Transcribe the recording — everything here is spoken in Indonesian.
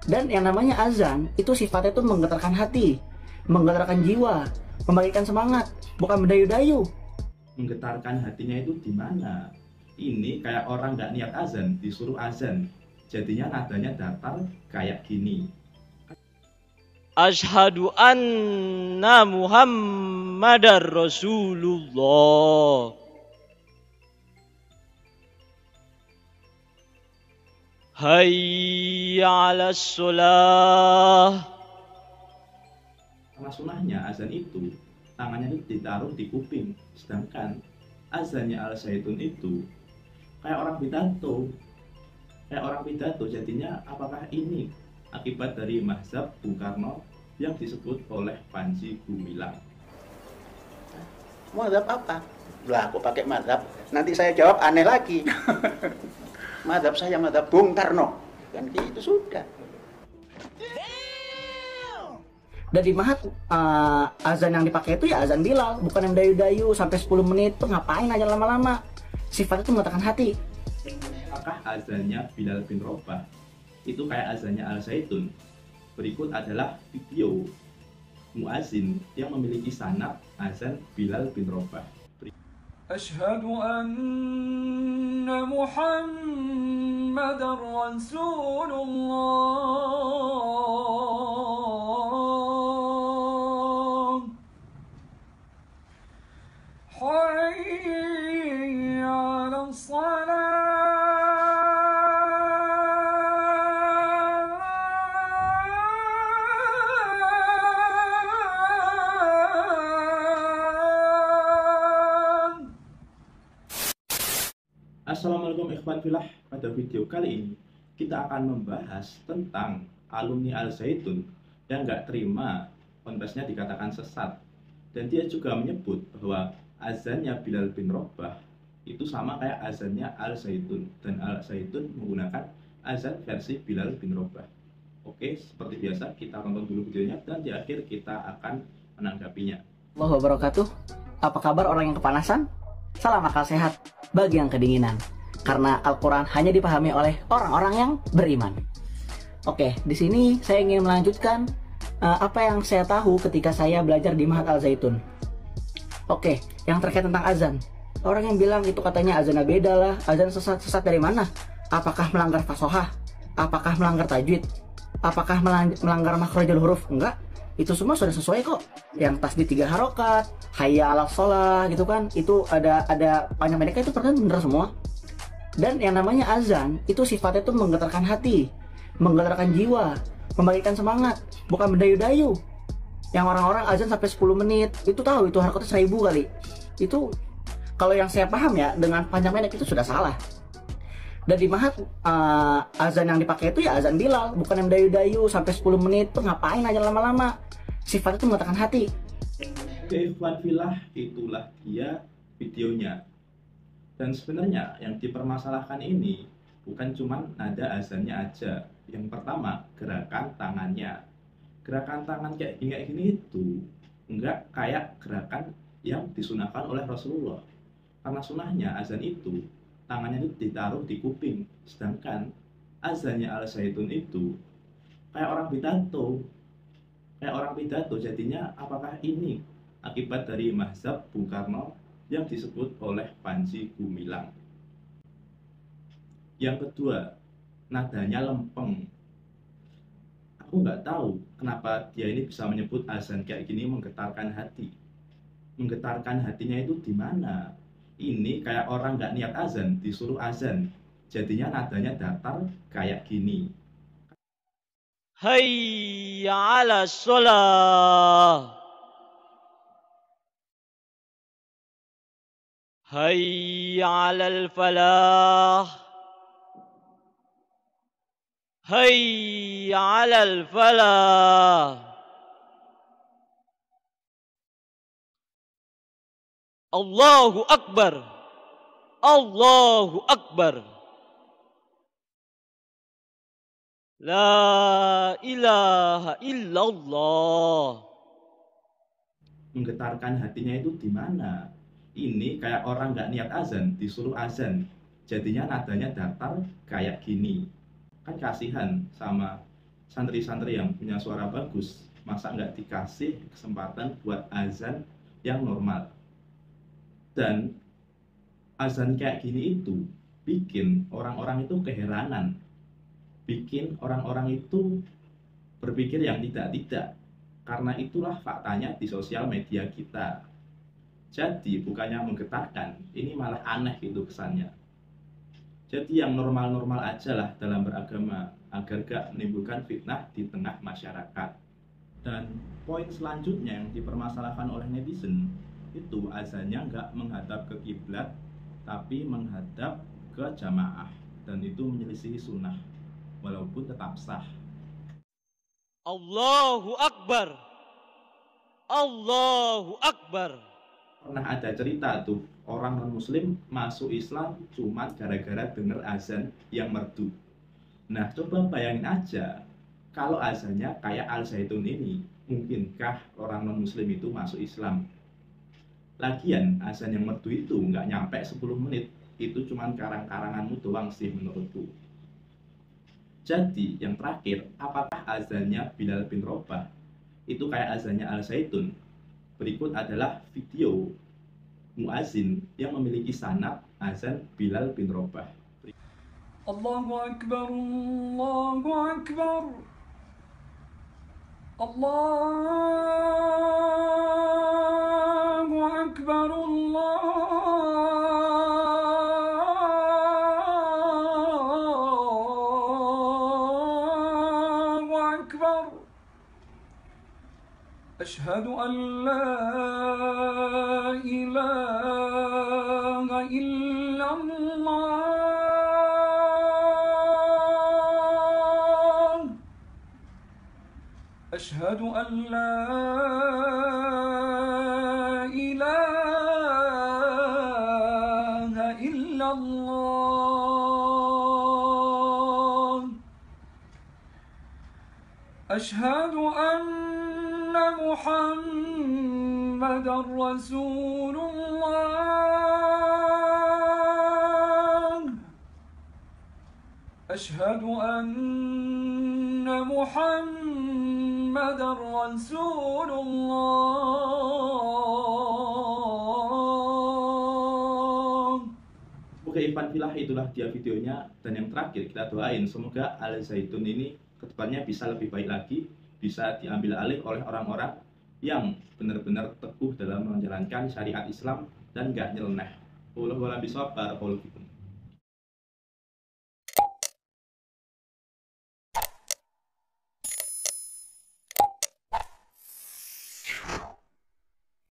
Dan yang namanya azan itu sifatnya itu menggetarkan hati, menggetarkan jiwa, membagikan semangat, bukan mendayu-dayu. Menggetarkan hatinya itu di mana? Ini kayak orang nggak niat azan, disuruh azan. Jadinya nadanya datar kayak gini. Asyhadu anna Muhammadar Rasulullah. Hayya 'alas shalah. Karena sunahnya azan itu tangannya itu ditaruh di kuping, sedangkan azannya Al Zaitun itu kayak orang pidato. Jadinya apakah ini akibat dari mazhab Bung Karno yang disebut oleh Panji Gumilang? Mazhab apa? Lah aku pakai mazhab, nanti saya jawab aneh lagi. Mazhab saya mazhab Bung Karno, kan gitu sudah. Dan di Mahat azan yang dipakai itu ya azan Bilal, bukan yang dayu-dayu sampai 10 menit tuh ngapain aja lama-lama. Sifatnya itu mengatakan hati. Apakah azannya Bilal bin Rabah itu kayak azannya Al Zaitun? Berikut adalah video muazin yang memiliki sanad azan Bilal bin Rabah. Asyhadu anna Muhammadar Rasulullah. Hayya 'alas salah. Assalamualaikum ikhwan fillah. Pada video kali ini kita akan membahas tentang alumni Al Zaitun yang nggak terima ponpesnya dikatakan sesat, dan dia juga menyebut bahwa azannya Bilal bin Rabah itu sama kayak azannya Al Zaitun, dan Al Zaitun menggunakan azan versi Bilal bin Rabah. Oke, seperti biasa kita tonton dulu videonya dan di akhir kita akan menanggapinya. Allahu wabarakatuh. Apa kabar orang yang kepanasan? Salam akal sehat bagi yang kedinginan. Karena Al-Quran hanya dipahami oleh orang-orang yang beriman. Oke, di sini saya ingin melanjutkan apa yang saya tahu ketika saya belajar di Mahat Al Zaitun. Oke, yang terkait tentang azan. Orang yang bilang itu katanya azannya beda lah, azan sesat dari mana? Apakah melanggar fasohah? Apakah melanggar tajwid? Apakah melanggar makhrajul huruf? Enggak. Itu semua sudah sesuai kok. Yang tasbih 3 harokat, hayya 'alas shalah gitu kan, itu ada panjang pendeknya, itu benar semua. Dan yang namanya azan itu sifatnya itu menggetarkan hati, menggetarkan jiwa, membagikan semangat, bukan mendayu-dayu. Yang orang-orang azan sampai 10 menit, itu tahu itu harokatnya 1000 kali. Itu kalau yang saya paham ya, dengan panjang pendek itu sudah salah. Dan di Mahat azan yang dipakai itu ya azan Bilal, bukan yang dayu-dayu sampai 10 menit tuh ngapain aja lama-lama. Sifatnya itu mengatakan hati. Oke, ikhwan fillah, itulah dia videonya. Dan sebenarnya yang dipermasalahkan ini bukan cuma nada azannya aja. Yang pertama, gerakan tangannya. Gerakan tangan kayak gini itu enggak kayak gerakan yang disunahkan oleh Rasulullah. Karena sunahnya azan itu tangannya itu ditaruh di kuping, sedangkan azannya Al Zaitun itu kayak orang pidato. Jadinya apakah ini akibat dari mazhab Bung Karno yang disebut oleh Panji Gumilang? Yang kedua, nadanya lempeng. Aku nggak tahu kenapa dia ini bisa menyebut azan kayak gini menggetarkan hati. Menggetarkan hatinya itu di mana? Ini kayak orang nggak niat azan, disuruh azan. Jadinya nadanya datar kayak gini. Hayya 'alas shalah. Hayya 'alal falah. Hayya 'alal falah. Allahu Akbar. Allahu Akbar. La ilaha illallah. Menggetarkan hatinya itu di mana? Ini kayak orang nggak niat azan, disuruh azan. Jadinya nadanya datar kayak gini. Kan kasihan sama santri-santri yang punya suara bagus, masa nggak dikasih kesempatan buat azan yang normal. Dan azan kayak gini itu bikin orang-orang itu keheranan, bikin orang-orang itu berpikir yang tidak-tidak. Karena itulah faktanya di sosial media kita. Jadi bukannya menggetarkan, ini malah aneh gitu kesannya. Jadi yang normal-normal aja lah dalam beragama, agar gak menimbulkan fitnah di tengah masyarakat. Dan poin selanjutnya yang dipermasalahkan oleh netizen, itu azannya nggak menghadap ke kiblat, tapi menghadap ke jamaah. Dan itu menyelisihi sunnah, walaupun tetap sah. Allahu Akbar. Allahu Akbar. Pernah ada cerita tuh, orang non-muslim masuk Islam cuma gara-gara denger azan yang merdu. Nah, coba bayangin aja, kalau azannya kayak Al Zaitun ini, mungkinkah orang non-muslim itu masuk Islam? Lagian, azan yang merdu itu nggak nyampe 10 menit, itu cuma karang-karanganmu doang sih menurutku. Jadi, yang terakhir, apakah azannya Bilal bin Rabah itu kayak azannya Al Zaitun? Berikut adalah video muazin yang memiliki sanad azan Bilal bin Rabah. Allahu Akbar, Allahu Akbar, Allahu Akbar, Allahu Akbar. Ashhadu an la ilaha illallah. أشهد أن لا إله إلا الله. أشهد أن محمدا رسول الله. أشهد أن محمد رسول الله. Oke, Ivan Filah, itulah dia videonya. Dan yang terakhir kita doain semoga Al Zaitun ini kedepannya bisa lebih baik lagi, bisa diambil alih oleh orang-orang yang benar-benar teguh dalam menjalankan syariat Islam dan gak nyeleneh. Wallahu a'lam bishawab.